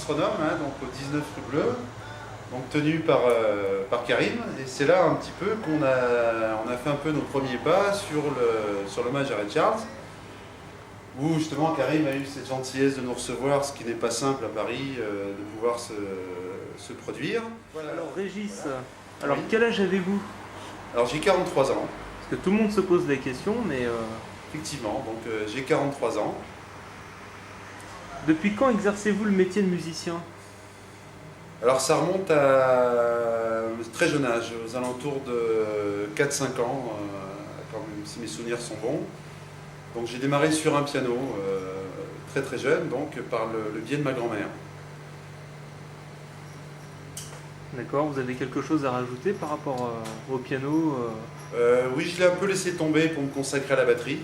Bistronome, hein, donc au 19 rue Bleue, donc tenu par Karim. Et c'est là un petit peu qu'on a fait un peu nos premiers pas sur l'hommage à Ray Charles, où justement Karim a eu cette gentillesse de nous recevoir, ce qui n'est pas simple à Paris, de pouvoir se produire. Voilà. Alors Régis, alors oui. Quel âge avez-vous? Alors j'ai 43 ans. Parce que tout le monde se pose la question, mais... Effectivement, donc j'ai 43 ans. Depuis quand exercez-vous le métier de musicien? Alors ça remonte à très jeune âge, aux alentours de 4-5 ans, quand même, si mes souvenirs sont bons. Donc j'ai démarré sur un piano très très jeune, donc par le biais de ma grand-mère. D'accord, vous avez quelque chose à rajouter par rapport au piano Oui, je l'ai un peu laissé tomber pour me consacrer à la batterie,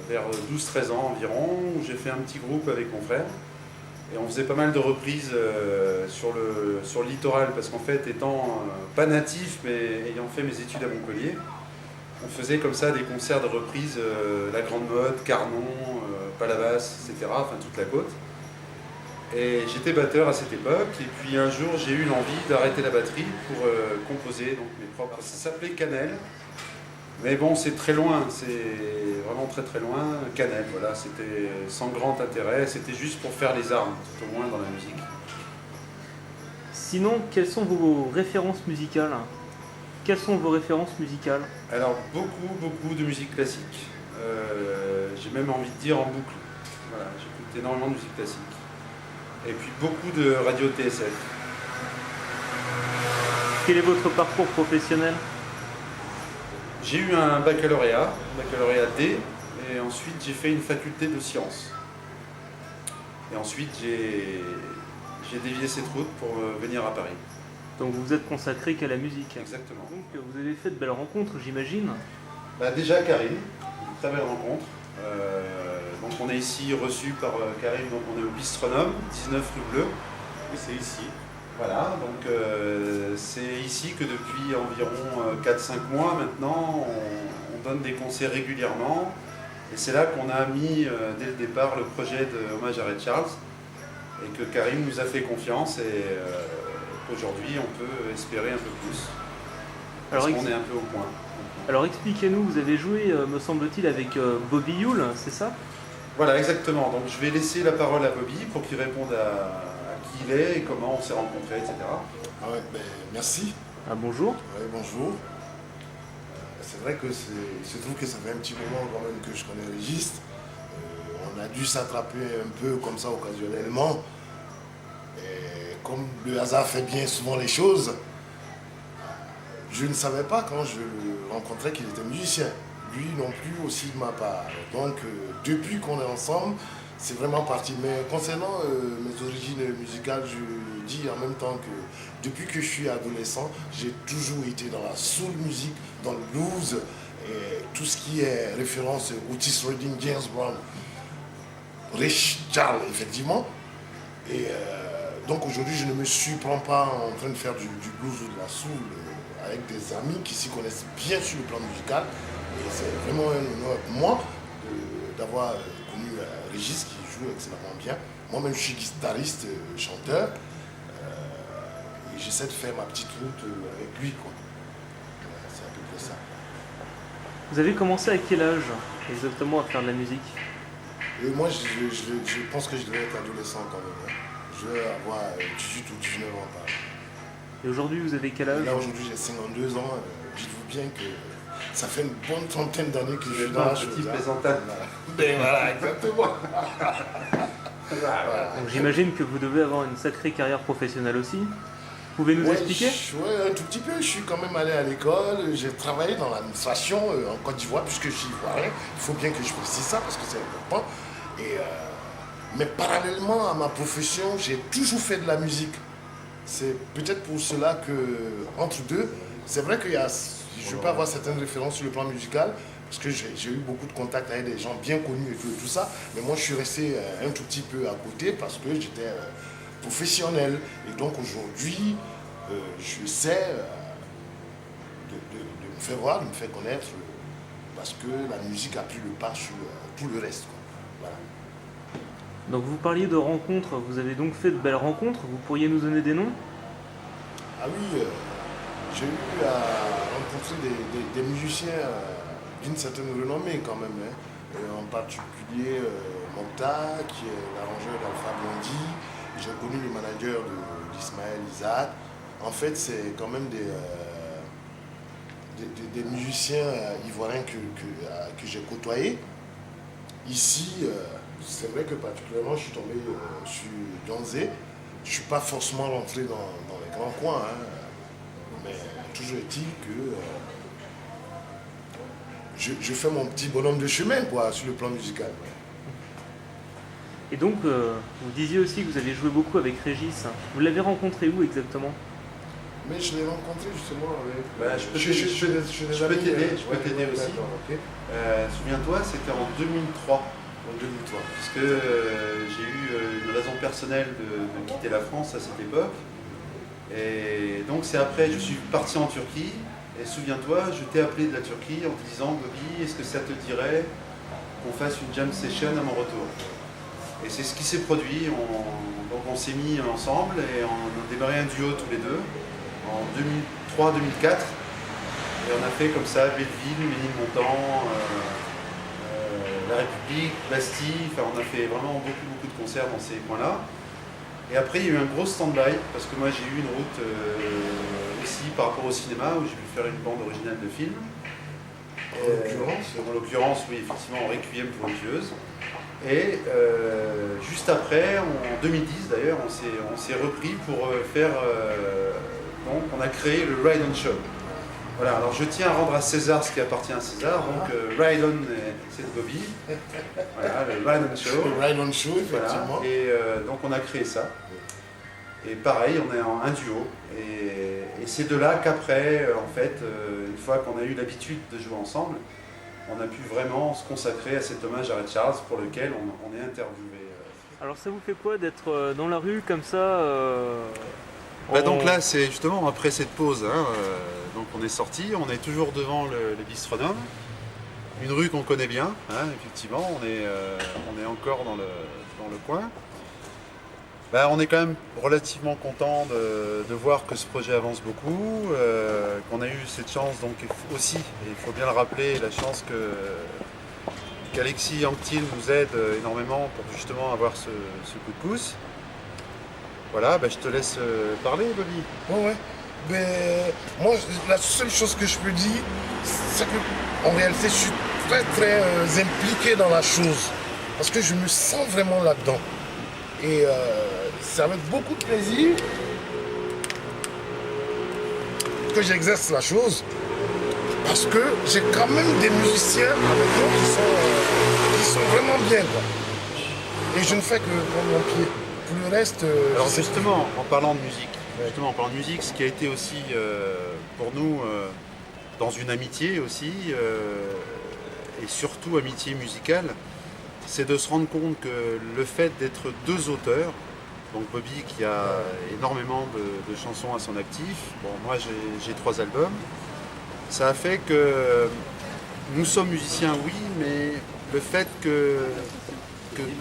vers 12-13 ans environ, où j'ai fait un petit groupe avec mon frère. Et on faisait pas mal de reprises sur le littoral, parce qu'en fait, étant pas natif, mais ayant fait mes études à Montpellier, on faisait comme ça des concerts de reprises, La Grande Motte, Carnon, Palavas, etc., enfin toute la côte. Et j'étais batteur à cette époque, et puis un jour j'ai eu l'envie d'arrêter la batterie pour composer donc, mes propres... Ça s'appelait Cannelle, mais bon c'est très loin, c'est vraiment très très loin, Cannelle, voilà, c'était sans grand intérêt, c'était juste pour faire les armes, tout au moins dans la musique. Sinon, quelles sont vos références musicales? Quelles sont vos références musicales? Alors beaucoup de musique classique, j'ai même envie de dire en boucle, voilà, j'écoute énormément de musique classique. Et puis beaucoup de radio TSF. Quel est votre parcours professionnel? J'ai eu un baccalauréat D, et ensuite j'ai fait une faculté de sciences. Et ensuite j'ai dévié cette route pour venir à Paris. Donc vous vous êtes consacré qu'à la musique. Exactement. Donc vous avez fait de belles rencontres, j'imagine. Déjà Karim, une très belle rencontre. Donc on est ici reçu par Karim, donc on est au Bistronome, 19 rue Bleue. Oui, c'est ici. Voilà, donc c'est ici que depuis environ 4-5 mois maintenant, on donne des concerts régulièrement. Et c'est là qu'on a mis dès le départ le projet de hommage à Ray Charles, et que Karim nous a fait confiance, et aujourd'hui on peut espérer un peu plus. Parce qu'on est un peu au point. Alors expliquez-nous, vous avez joué, me semble-t-il, avec Bobby Yule, c'est ça? Voilà, exactement. Donc je vais laisser la parole à Bobby pour qu'il réponde à qui il est et comment on s'est rencontrés, etc. Ah ouais, merci. Ah bonjour. Ouais, bonjour. C'est vrai que il se trouve que ça fait un petit moment quand même que je connais Régis. On a dû s'attraper un peu comme ça occasionnellement. Et comme le hasard fait bien souvent les choses, je ne savais pas quand je le rencontrais qu'il était musicien. Lui non plus aussi de ma part. Donc depuis qu'on est ensemble, c'est vraiment parti. Mais concernant mes origines musicales, je dis en même temps que depuis que je suis adolescent, j'ai toujours été dans la soul music, dans le blues, et tout ce qui est référence Otis Redding, James Brown, Ray Charles, effectivement. Et donc aujourd'hui, je ne me surprends pas en train de faire du blues ou de la soul avec des amis qui s'y connaissent bien sur le plan musical. Et c'est vraiment un honneur pour moi d'avoir connu Régis qui joue excellemment bien. Moi-même, je suis guitariste, chanteur. Et j'essaie de faire ma petite route avec lui, quoi. C'est à peu près ça. Vous avez commencé à quel âge exactement à faire de la musique? Et moi, je pense que je devais être adolescent quand même. Je vais avoir 18 ou 19 ans par là. Et aujourd'hui, vous avez quel âge? Là, aujourd'hui, j'ai 52 ans. Dites-vous bien que ça fait une bonne trentaine d'années que je suis dans la chose. Petit plaisantin. Ben voilà, exactement. Donc j'imagine que vous devez avoir une sacrée carrière professionnelle aussi. Vous pouvez nous expliquer? Oui, un tout petit peu. Je suis quand même allé à l'école. J'ai travaillé dans l'administration en Côte d'Ivoire, puisque je suis ivoirien. Il faut bien que je précise ça parce que c'est important. Mais parallèlement à ma profession, j'ai toujours fait de la musique. C'est peut-être pour cela que, entre deux, c'est vrai qu'il y a, je peux avoir certaines références sur le plan musical, parce que j'ai eu beaucoup de contacts avec des gens bien connus et tout ça, mais moi je suis resté un tout petit peu à côté parce que j'étais professionnel. Et donc aujourd'hui, je sais de me faire voir, de me faire connaître, parce que la musique a pris le pas sur tout le reste, quoi. Voilà. Donc vous parliez de rencontres, vous avez donc fait de belles rencontres, vous pourriez nous donner des noms? Ah oui, j'ai eu à rencontrer des musiciens d'une certaine renommée quand même, hein. En particulier Mokhtar, qui est l'arrangeur d'Alpha Blondy. J'ai connu le manager d'Ismaël Isaac. En fait, c'est quand même des musiciens ivoiriens que j'ai côtoyés. Ici, c'est vrai que particulièrement, je suis tombé sur Donzé. Je ne suis pas forcément rentré dans les grands coins, hein, mais toujours est-il que je fais mon petit bonhomme de chemin quoi, sur le plan musical. Et donc, vous disiez aussi que vous aviez joué beaucoup avec Régis. Vous l'avez rencontré où exactement? Mais je l'ai rencontré justement avec. Je peux t'aider aussi. Okay. Souviens-toi, c'était en 2003. En 2003. Puisque j'ai eu une raison personnelle de quitter la France à cette époque. Et donc c'est après, je suis parti en Turquie. Et souviens-toi, je t'ai appelé de la Turquie en te disant, Bobby, est-ce que ça te dirait qu'on fasse une jam session à mon retour? Et c'est ce qui s'est produit. Donc on s'est mis ensemble et on a démarré un duo tous les deux en 2003-2004. Et on a fait comme ça Belleville, Ménilmontant, La République, Bastille. Enfin, on a fait vraiment beaucoup de concerts dans ces coins-là. Et après, il y a eu un gros stand-by parce que moi j'ai eu une route aussi par rapport au cinéma où j'ai pu faire une bande originale de film. En l'occurrence, oui, effectivement, en Requiem pour une tueuse. Et juste après, en 2010 d'ailleurs, on s'est repris pour faire. Donc, on a créé le Ride On Show. Voilà, alors je tiens à rendre à César ce qui appartient à César. Donc, Ride On, c'est de Bobby. Voilà, le Ride On Show. Le Ride On Show, effectivement. Voilà. Et donc, on a créé ça. Et pareil, on est en un duo. Et c'est de là qu'après, en fait, une fois qu'on a eu l'habitude de jouer ensemble, on a pu vraiment se consacrer à cet hommage à Ray Charles pour lequel on est interviewé. Alors ça vous fait quoi d'être dans la rue comme ça Donc là, c'est justement après cette pause, hein, donc on est sorti, on est toujours devant le Bistronome, une rue qu'on connaît bien, hein, effectivement, on est encore dans le coin. On est quand même relativement content de voir que ce projet avance beaucoup, qu'on a eu cette chance donc aussi, et il faut bien le rappeler, la chance qu'Alexis Anctil nous aide énormément pour justement avoir ce coup de pouce. Voilà, je te laisse parler, Bobby. Ouais. Mais moi, la seule chose que je peux dire, c'est qu'en réalité, je suis très impliqué dans la chose. Parce que je me sens vraiment là-dedans. Et c'est avec beaucoup de plaisir que j'exerce la chose. Parce que j'ai quand même des musiciens avec moi qui sont vraiment bien, quoi. Et je ne fais que prendre mon pied. Tout le reste. Alors justement, en parlant de musique, ce qui a été aussi pour nous dans une amitié aussi, et surtout amitié musicale, c'est de se rendre compte que le fait d'être deux auteurs, donc Bobby qui a énormément de chansons à son actif, bon moi j'ai 3 albums, ça a fait que nous sommes musiciens oui, mais le fait que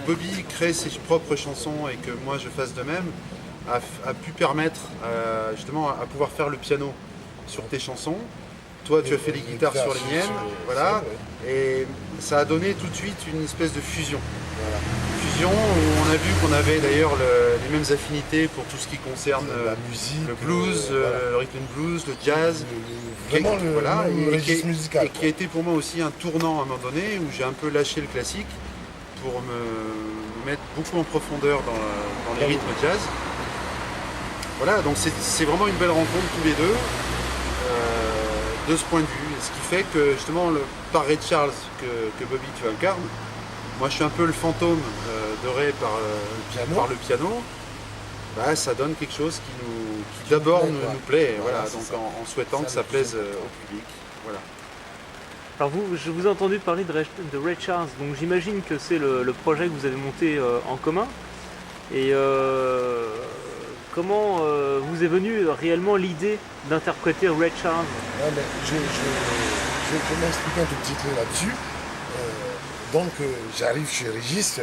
Bobby crée ses propres chansons et que moi je fasse de même a pu permettre justement à pouvoir faire le piano sur tes chansons. Toi tu as fait les guitares sur les miennes, voilà, et ça a donné tout de suite une espèce de fusion. Voilà. Fusion où on a vu qu'on avait d'ailleurs les mêmes affinités pour tout ce qui concerne la musique, le blues, le rhythm and blues, le jazz, vraiment le registre musical. Et qui a été pour moi aussi un tournant à un moment donné où j'ai un peu lâché le classique pour me mettre beaucoup en profondeur dans les rythmes jazz. Voilà, donc c'est vraiment une belle rencontre tous les deux, de ce point de vue. Ce qui fait que justement, par Ray Charles que Bobby tu incarnes, moi je suis un peu le fantôme de Ray par le piano, ça donne quelque chose qui d'abord nous plaît, voilà, donc en souhaitant que ça plaise au public. Voilà. Alors je vous ai entendu parler de Ray Charles, donc j'imagine que c'est le projet que vous avez monté en commun. Et comment vous est venue réellement l'idée d'interpréter Ray Charles? Je vais m'expliquer un tout petit peu là-dessus. Donc j'arrive chez Régis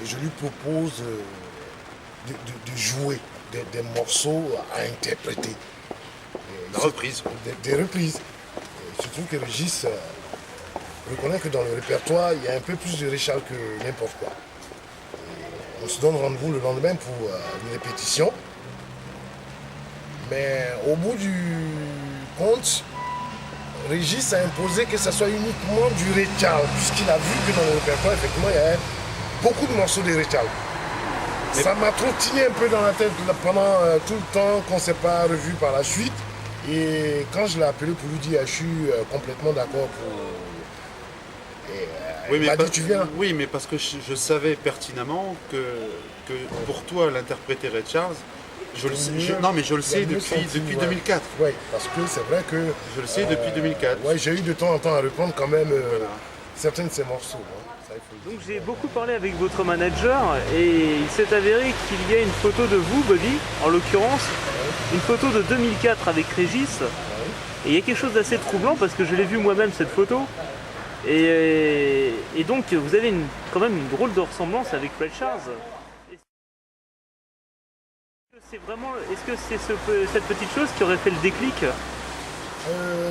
et je lui propose de jouer des morceaux à interpréter. Des reprises. Des reprises. Et je trouve que Régis reconnaît que dans le répertoire, il y a un peu plus de Richard que n'importe quoi. Et on se donne rendez-vous le lendemain pour une répétition. Mais au bout du compte, Régis a imposé que ce soit uniquement du Ray Charles, puisqu'il a vu que dans le répertoire, effectivement, il y avait beaucoup de morceaux de Ray Charles. Ça m'a trottiné un peu dans la tête pendant tout le temps qu'on ne s'est pas revu par la suite. Et quand je l'ai appelé pour lui dire, je suis complètement d'accord pour... Oui, il m'a dit, tu viens. Oui, mais parce que je savais pertinemment que pour toi, l'interpréter Ray Charles, je le sais depuis 2004. Oui, parce que c'est vrai que... Je le sais depuis 2004. Oui, j'ai eu de temps en temps à reprendre quand même certains de ces morceaux. Hein. Ça, il faut le Donc dire. j'ai beaucoup parlé avec votre manager et il s'est avéré qu'il y a une photo de vous, Bobby, en l'occurrence, une photo de 2004 avec Régis. Et il y a quelque chose d'assez troublant parce que je l'ai vu moi-même cette photo. Et donc vous avez quand même une drôle de ressemblance avec Ray Charles. Est-ce que c'est cette petite chose qui aurait fait le déclic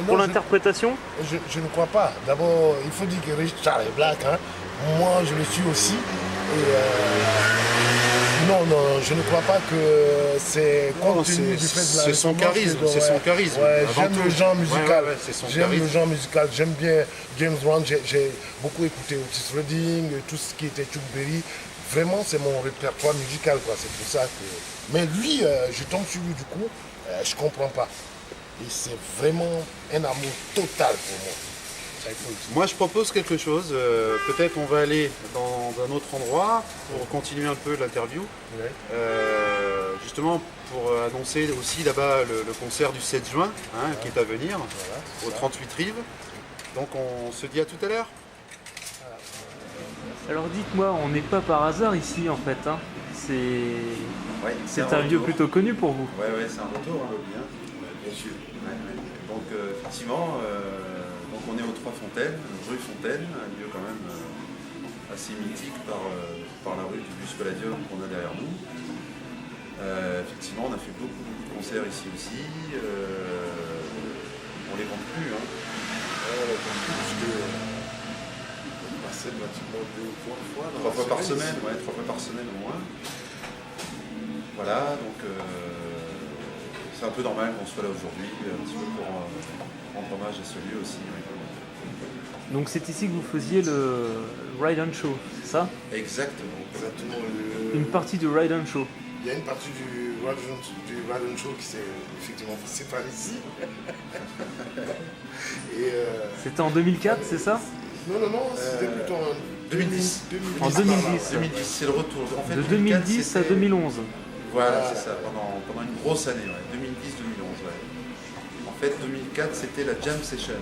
pour l'interprétation? Je ne crois pas. D'abord, il faut dire que Richard est black. Hein. Moi, je le suis aussi. Et non, je ne crois pas que c'est compte tenu du fait de la c'est son charisme. C'est son charisme. Ouais, j'aime le genre musical. C'est son j'aime charisme. le genre musical. J'aime bien James Brown. J'ai beaucoup écouté Otis Redding, tout ce qui était Chuck Berry. Vraiment, c'est mon répertoire musical, quoi. C'est pour ça que... Mais lui, je tombe sur lui du coup, je comprends pas. Et c'est vraiment un amour total pour moi. Ça, il faut le dire. Moi, je propose quelque chose. Peut-être on va aller dans un autre endroit pour continuer un peu l'interview. Ouais. Justement, pour annoncer aussi là-bas le concert du 7 juin, hein, qui est à venir, Voilà, c'est au ça. 38 Rives. Donc on se dit à tout à l'heure. Alors dites-moi, on n'est pas par hasard ici en fait. Hein. C'est un lieu plutôt connu pour vous. Ouais, c'est un retour, hein, Bobby, hein. Bien sûr. Donc effectivement, donc on est aux Trois Fontaines, rue Fontaine, un lieu quand même assez mythique par la rue du bus Palladium qu'on a derrière nous. Effectivement, on a fait beaucoup de concerts ici aussi. On les vend plus, hein. Parce que on passait pratiquement 2 ou 3 fois. Trois fois par semaine, ouais, 3 fois par semaine au moins. Voilà, donc c'est un peu normal qu'on soit là aujourd'hui, un petit peu pour rendre hommage à ce lieu aussi. Ouais. Donc c'est ici que vous faisiez le Ride and Show, c'est ça? Exactement. Exactement. Une partie du Ride and Show. Il y a une partie du Ride and Show qui s'est effectivement passée par ici. Et C'était en 2004, c'est ça? non, c'était plutôt en 2010. En 2010. 2010, c'est le retour. En fait, De 2004, 2010 à c'était- 2011. Voilà, c'est ça, pendant une grosse année, ouais. 2010-2011. Ouais. En fait, 2004, c'était la Jam Session.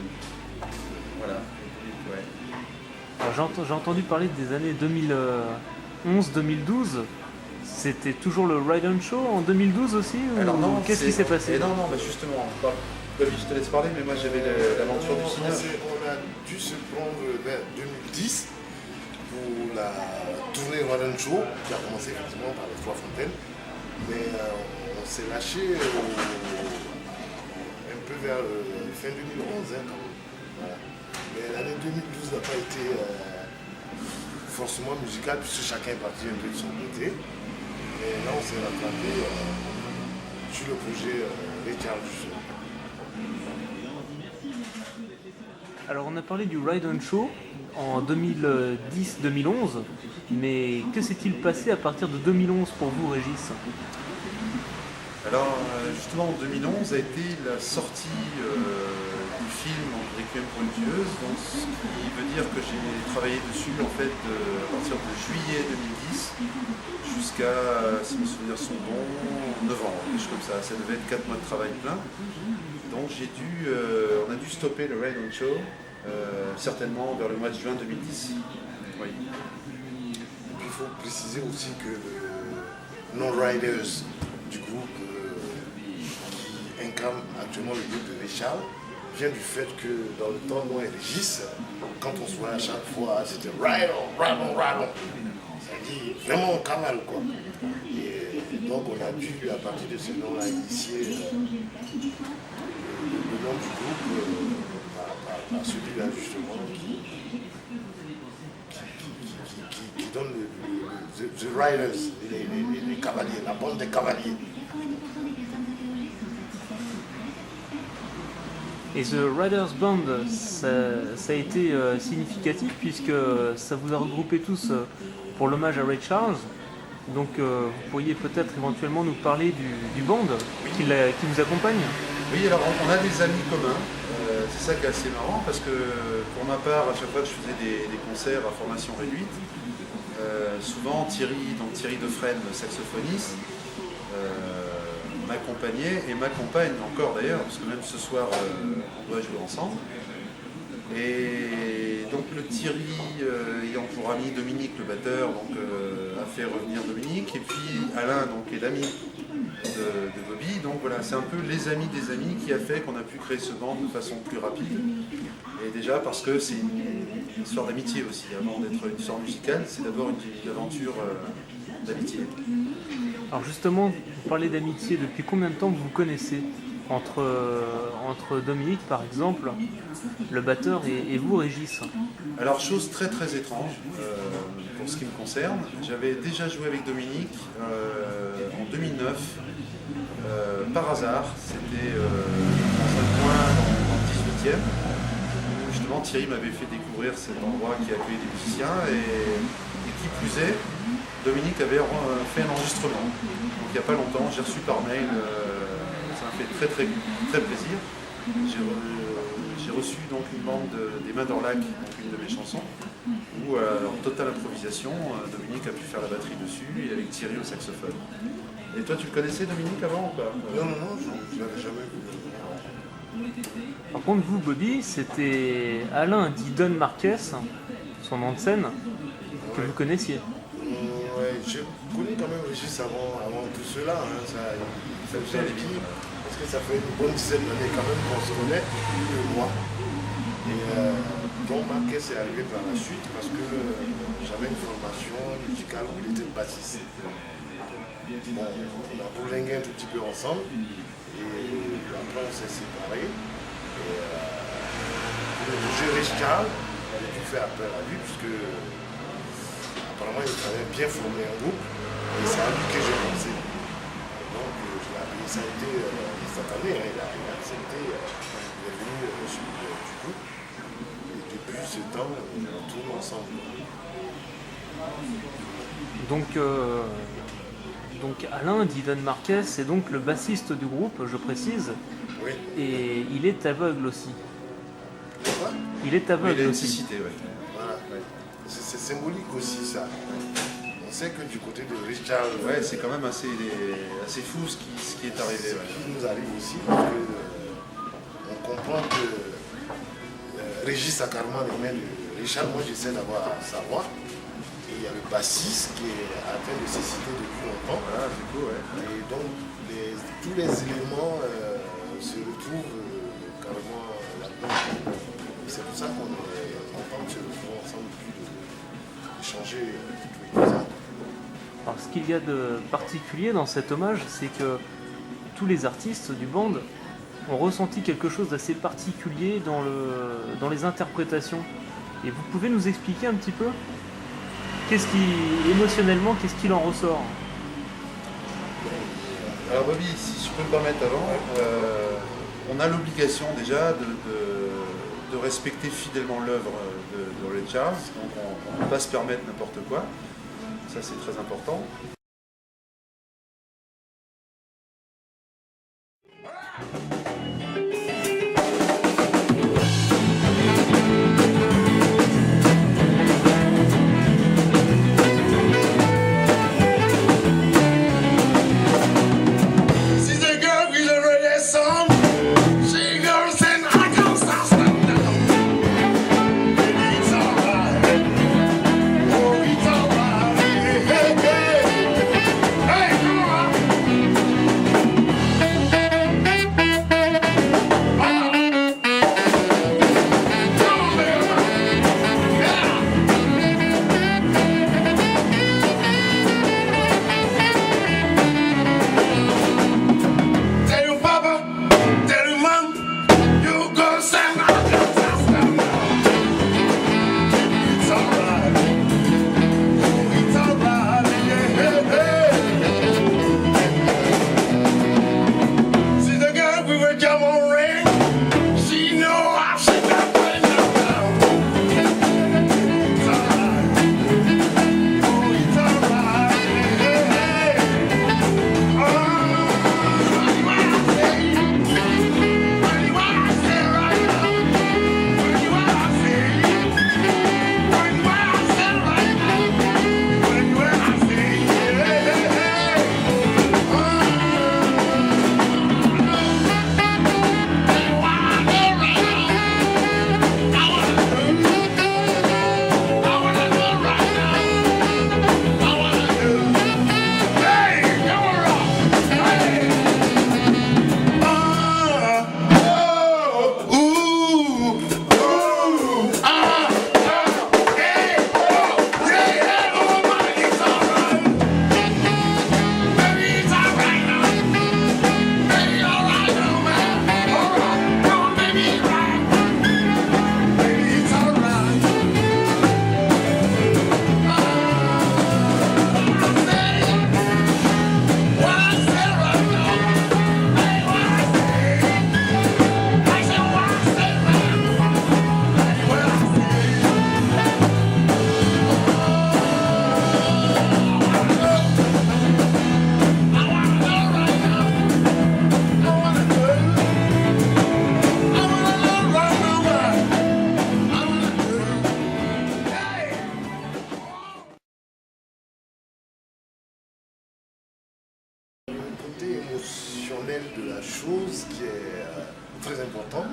Voilà. Ouais. Alors, j'ai entendu parler des années 2011-2012. C'était toujours le Ride and Show en 2012 aussi ou Alors non, qu'est-ce qui s'est passé? Non, bah justement, Bobby, je te laisse parler, mais moi j'avais l'aventure du cinéma. On a dû se prendre vers 2010 pour la tournée Ride and Show qui a commencé effectivement par les Trois Fontaines. Mais on s'est lâché un peu vers fin 2011 hein, quand même. Voilà. Mais l'année 2012 n'a pas été forcément musicale puisque chacun est parti un peu de son côté. Et là on s'est rattrapé sur le projet Richard Show. Alors on a parlé du Ride and Show en 2010-2011, mais que s'est-il passé à partir de 2011 pour vous, Régis? Alors justement en 2011 a été la sortie du film Requiem pour une tueuse, donc ce qui veut dire que j'ai travaillé dessus en fait à partir de juillet 2010 jusqu'à, si mes souvenirs sont bons, novembre, quelque chose comme ça. Ça devait être 4 mois de travail plein. Donc on a dû stopper le Ride and Show certainement vers le mois de juin 2010. Oui. Et puis il faut préciser aussi que le non-riders du groupe qui incarne actuellement le groupe de Richard vient du fait que dans le temps, moi et Régis, quand on se voit à chaque fois, c'était ride on, ride on, ride on. dit vraiment cavale quoi. Et donc on a dû à partir de ce nom-là initier le nom du groupe par celui-là justement qui donne the Riders, les cavaliers, la bande des cavaliers. Et The Riders Band, ça a été significatif puisque ça vous a regroupé tous pour l'hommage à Ray Charles. Donc vous pourriez peut-être éventuellement nous parler du band qui vous accompagne. Oui, alors on a des amis communs. C'est ça qui est assez marrant parce que pour ma part, à chaque fois que je faisais des concerts à formation réduite, souvent Thierry Defresne, le saxophoniste, m'accompagnait et m'accompagne encore d'ailleurs, parce que même ce soir on doit jouer ensemble. Et donc le Thierry ayant pour ami Dominique le batteur, donc, a fait revenir Dominique, et puis Alain donc, est l'ami de Bobby, donc voilà, c'est un peu les amis des amis qui a fait qu'on a pu créer ce band de façon plus rapide. Et déjà parce que c'est une histoire d'amitié aussi, avant d'être une histoire musicale, c'est d'abord une aventure d'amitié. Alors justement, vous parlez d'amitié, depuis combien de temps vous vous connaissez entre Dominique par exemple, le batteur, et vous Régis? Alors chose très très étrange pour ce qui me concerne, j'avais déjà joué avec Dominique en 2009 par hasard, c'était dans un coin dans le 18e, où justement Thierry m'avait fait découvrir cet endroit qui accueillait des musiciens et qui plus est, Dominique avait fait un enregistrement, donc il n'y a pas longtemps, j'ai reçu par mail, ça m'a fait très très très plaisir. J'ai reçu donc une bande des Mains d'Orlac, donc une de mes chansons, où en totale improvisation, Dominique a pu faire la batterie dessus et avec Thierry au saxophone. Et toi tu le connaissais Dominique avant ou pas? Non, je ne l'avais jamais vu. Par contre vous Bobby, c'était Alain dit Don Marquez, son nom de scène, que vous connaissiez. Ouais, j'ai connu quand même Régis avant tout cela. Hein, ça faisait des billes, parce que ça fait une bonne dizaine d'années quand même qu'on se connaît, lui et moi. Et Don Marquez est arrivé par la suite parce que j'avais une formation musicale où il était bassiste. Bon, on a bourlingué un tout petit peu ensemble et après on s'est séparés. Et pour gérer Charles, on a dû faire appel à lui puisque apparemment, il fallait bien former un groupe et c'est à lui que j'ai pensé. Donc, ça a été cette année, hein, il a accepté, il est venu sur du groupe. Et depuis ce temps, on tourne ensemble. Donc Alain dit Don Marquez, c'est donc le bassiste du groupe, je précise. Oui. Et il est aveugle aussi. Quoi? Il est aveugle il a une aussi. cécité, ouais. Voilà. C'est symbolique aussi ça. On sait que du côté de Richard, Ouais, c'est quand même assez fou ce qui est arrivé. ce Ouais. qui nous arrive aussi, parce que on comprend que Régis a carrément les mains de Richard. Moi j'essaie d'avoir sa voix. Et il y a le bassiste qui est atteint de cécité depuis longtemps. Voilà, du coup, ouais. Et donc tous les éléments se retrouvent carrément là-dedans. C'est pour ça qu'on est content de se retrouver ensemble et d'échanger tous les ans. Alors ce qu'il y a de particulier dans cet hommage, c'est que tous les artistes du band ont ressenti quelque chose d'assez particulier dans les interprétations. Et vous pouvez nous expliquer un petit peu émotionnellement, qu'est-ce qu'il en ressort? Alors Bobby, si je peux me permettre avant, on a l'obligation déjà de respecter fidèlement l'œuvre de Ray Charles, donc on ne peut pas se permettre n'importe quoi, ça c'est très important. chose qui est très important,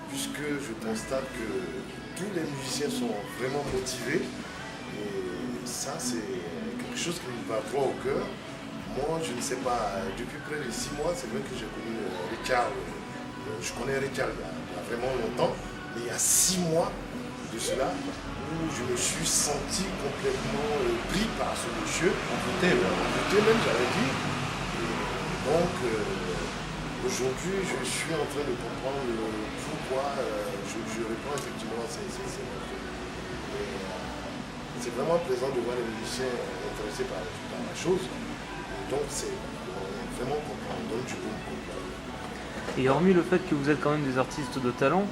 puisque je constate que tous les musiciens sont vraiment motivés. Et ça, c'est quelque chose qui me va droit au cœur. Moi, je ne sais pas, depuis près de 6 mois, c'est vrai que j'ai connu Richard. Je connais Richard il y a vraiment longtemps, mais il y a 6 mois de cela, où je me suis senti complètement pris par ce monsieur. Envoûté même, j'avais dit. Et donc, aujourd'hui, je suis en train de comprendre pourquoi je réponds effectivement à ces questions. C'est vraiment plaisant de voir les musiciens intéressés par la chose. Donc c'est vraiment comprendre, donc tu peux me comprendre. Et hormis le fait que vous êtes quand même des artistes de talent,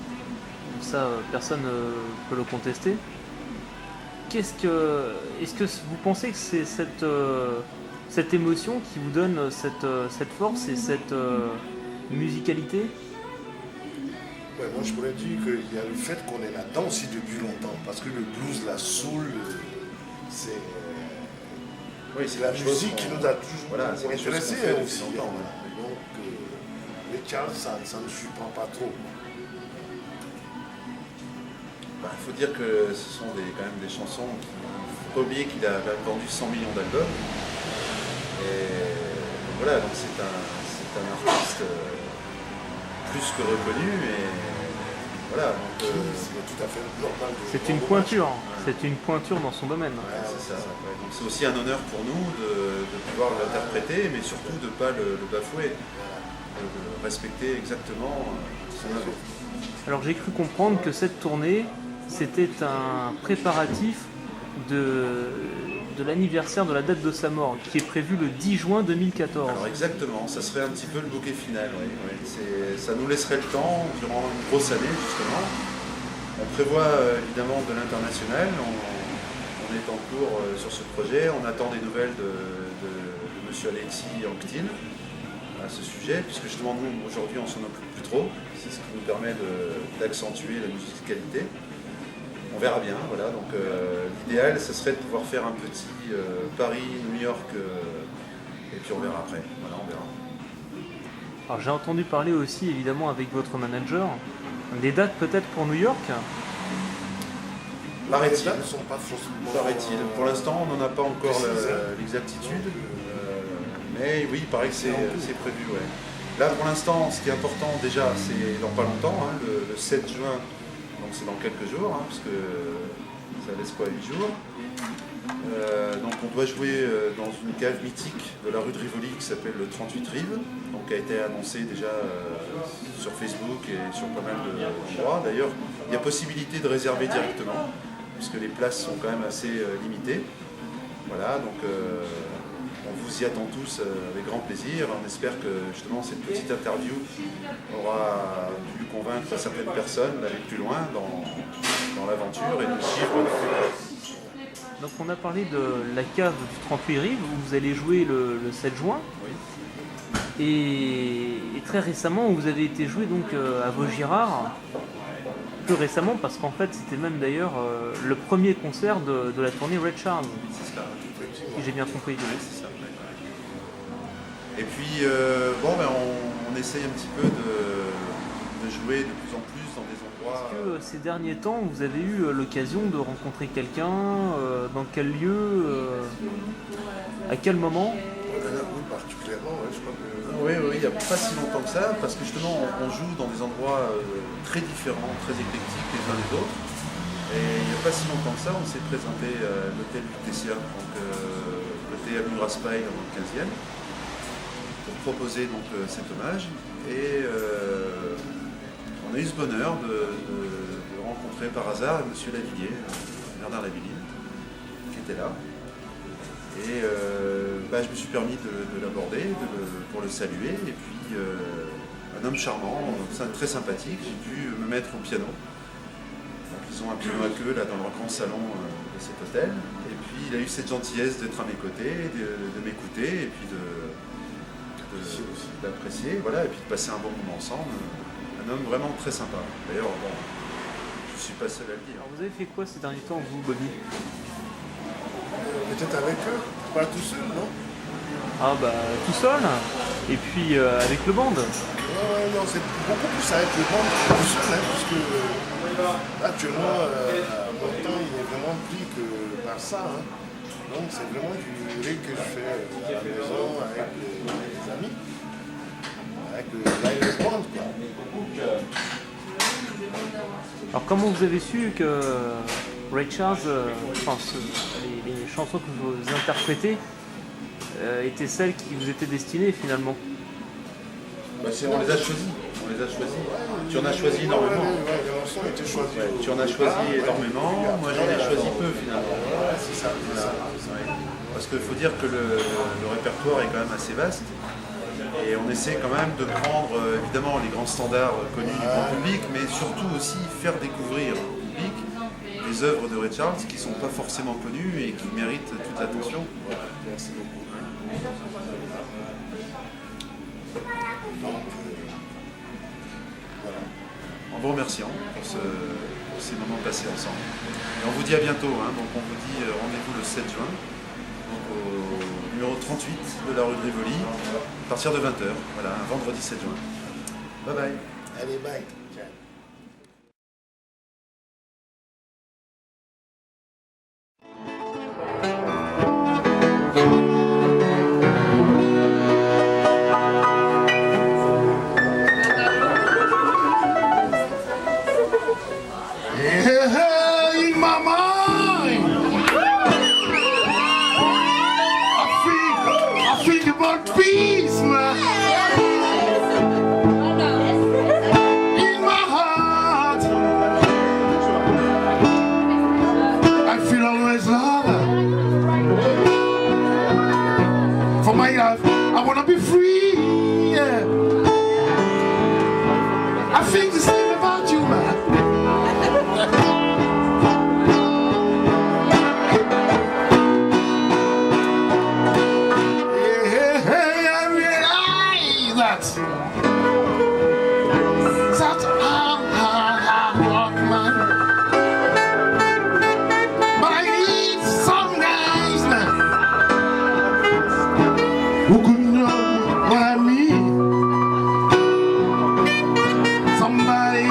ça personne ne peut le contester, est-ce que vous pensez que c'est cette émotion qui vous donne cette force et cette musicalité? Ouais, moi je pourrais dire qu'il y a le fait qu'on est là-dedans aussi depuis longtemps, parce que le blues, la soul, c'est la musique qui nous a toujours intéressés aussi. Donc les Charles, ça ne surprend pas trop. Il faut dire que ce sont quand même des chansons qui... Il ne faut pas oublier qu'il a vendu 100 millions d'albums. Et voilà, donc c'est un artiste plus que reconnu. Et voilà, donc, c'est tout à fait normal. C'est une pointure, c'est une pointure dans son domaine. Ouais, c'est ça. Ouais. Donc c'est aussi un honneur pour nous de pouvoir l'interpréter, mais surtout de ne pas le bafouer, de respecter exactement son œuvre. Alors j'ai cru comprendre que cette tournée, c'était un préparatif de l'anniversaire de la date de sa mort, qui est prévu le 10 juin 2014. Alors exactement, ça serait un petit peu le bouquet final. Oui. Ça nous laisserait le temps, durant une grosse année justement. On prévoit évidemment de l'international, on est en cours sur ce projet, on attend des nouvelles de M. Alexis Anctil à ce sujet, puisque justement nous aujourd'hui on s'en occupe plus trop, c'est ce qui nous permet d'accentuer la musicalité. On verra bien, voilà, donc l'idéal ce serait de pouvoir faire un petit Paris, New York, et puis on verra après, voilà, on verra. Alors j'ai entendu parler aussi évidemment avec votre manager, des dates peut-être pour New York. Paraît-il. Les dates ne sont pas forcément... Paraît-il. Pour l'instant on n'en a pas encore l'exactitude, mais oui, il paraît que c'est prévu, ouais. Là pour l'instant, ce qui est important déjà, c'est dans pas longtemps, hein, le 7 juin. Donc c'est dans quelques jours, hein, parce que ça laisse quoi, 8 jours. Donc on doit jouer dans une cave mythique de la rue de Rivoli qui s'appelle le 38 Rives, donc qui a été annoncé déjà sur Facebook et sur pas mal d'endroits. D'ailleurs, il y a possibilité de réserver directement, puisque les places sont quand même assez limitées. Voilà, donc on vous y attend tous avec grand plaisir. On espère que justement cette petite interview aura pu convaincre certaines personnes d'aller plus loin dans l'aventure et de suivre. Donc on a parlé de la cave du 38 Rives où vous allez jouer le 7 juin. Oui. Et très récemment vous avez été joué donc à Vaugirard. Plus récemment parce qu'en fait c'était même d'ailleurs le premier concert de la tournée Red Charles. C'est ça. Si j'ai bien compris. C'est ça. Et puis, on essaye un petit peu de jouer de plus en plus dans des endroits... Est-ce que ces derniers temps, vous avez eu l'occasion de rencontrer quelqu'un dans quel lieu à quel moment? Oui, particulièrement, je crois que... Oui, il n'y a pas si longtemps que ça, parce que justement, on joue dans des endroits très différents, très éclectiques les uns des autres. Et il n'y a pas si longtemps que ça, on s'est présenté à l'hôtel Lutetia, donc côté avenue Raspail dans le 15e. Pour proposer donc cet hommage et on a eu ce bonheur de rencontrer par hasard M. Lavillier, Bernard Lavillier, qui était là. Et je me suis permis de l'aborder pour le saluer. Et puis un homme charmant, très sympathique, j'ai pu me mettre au piano. Donc ils ont un piano à queue là dans leur grand salon de cet hôtel. Et puis il a eu cette gentillesse d'être à mes côtés, de m'écouter et puis d'apprécier, voilà, et puis de passer un bon moment ensemble. Un homme vraiment très sympa. D'ailleurs, je ne suis pas seul à le dire. Alors vous avez fait quoi ces derniers temps, vous, Bobby? Peut-être avec eux, pas tout seul, non? Ah bah tout seul, et puis avec le band. Ouais, non, c'est beaucoup plus avec le monde tout seul, hein, puisque actuellement, mon temps il est vraiment pris que par ça. Hein. Donc c'est vraiment du riz que je fais à la maison avec les amis, avec le live band, quoi. Alors comment vous avez su que Ray Charles, les chansons que vous interprétez étaient celles qui vous étaient destinées finalement? On les a choisis. Tu en as choisi énormément. Les morceaux étaient choisis. Ouais, tu en as choisi énormément. Moi, j'en ai choisi peu finalement. Ouais, c'est ça. Ouais. Parce qu'il faut dire que le répertoire est quand même assez vaste. Et on essaie quand même de prendre évidemment les grands standards connus du grand public, mais surtout aussi faire découvrir au public des œuvres de Ray Charles qui ne sont pas forcément connues et qui méritent toute l'attention. Voilà, merci beaucoup. Donc, voilà. En vous remerciant pour ces moments passés ensemble. Et on vous dit à bientôt, hein. Donc on vous dit rendez-vous le 7 juin, donc au numéro 38 de la rue de Rivoli, à partir de 20h, voilà, un vendredi 7 juin. Bye bye. Allez, bye. Ciao. In my mind, I think about peace, man. In my heart, I feel always love. For my life, I wanna be free. Yeah. I think the same about you, man. Who could know what I mean? Somebody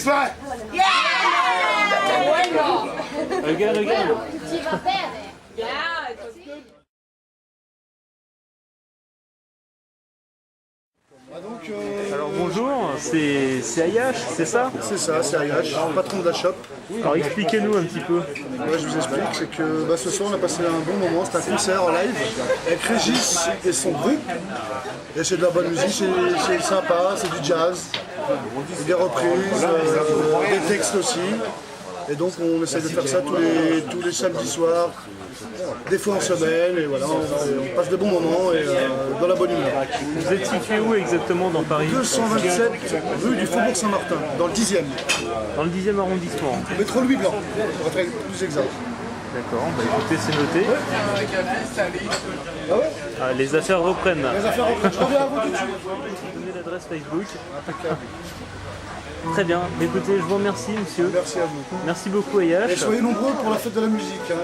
disparaît. Regarde, regarde. Alors bonjour, c'est Ayash, c'est ça? C'est ça, c'est Ayash, patron de la shop. Alors expliquez-nous un petit peu. Moi je vous explique, c'est que ce soir on a passé un bon moment, c'est un concert en live avec Régis et son groupe. Et c'est de la bonne musique, c'est sympa, c'est du jazz, des reprises, des textes aussi. Et donc on essaie de faire ça tous les samedis soirs, des fois en semaine, et voilà, on passe de bons moments et dans la bonne humeur. Vous êtes situé où exactement dans Paris? 227 rue du Faubourg Saint-Martin, dans le 10e. Dans le 10e arrondissement. Métro Louis Blanc, pour être plus exact. D'accord, bah écoutez, c'est noté. Ah, les affaires reprennent. Les affaires reprennent, je reviens à vous tout de suite. Donnez l'adresse Facebook. Très bien, écoutez, je vous remercie monsieur. Merci à vous. Merci beaucoup Ayash. Et soyez nombreux pour la fête de la musique, hein.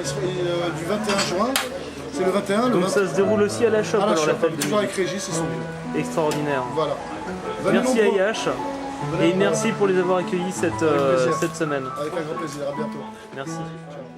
Du 21 juin, c'est le 21. Donc ça se déroule aussi à la shop, à la alors shop, la fête de toujours musique. avec Régis et son groupe. Extraordinaire. Voilà. Venez Merci nombreux. Ayash. Et merci pour les avoir accueillis cette semaine. Avec un grand plaisir, à bientôt. Merci. Ciao.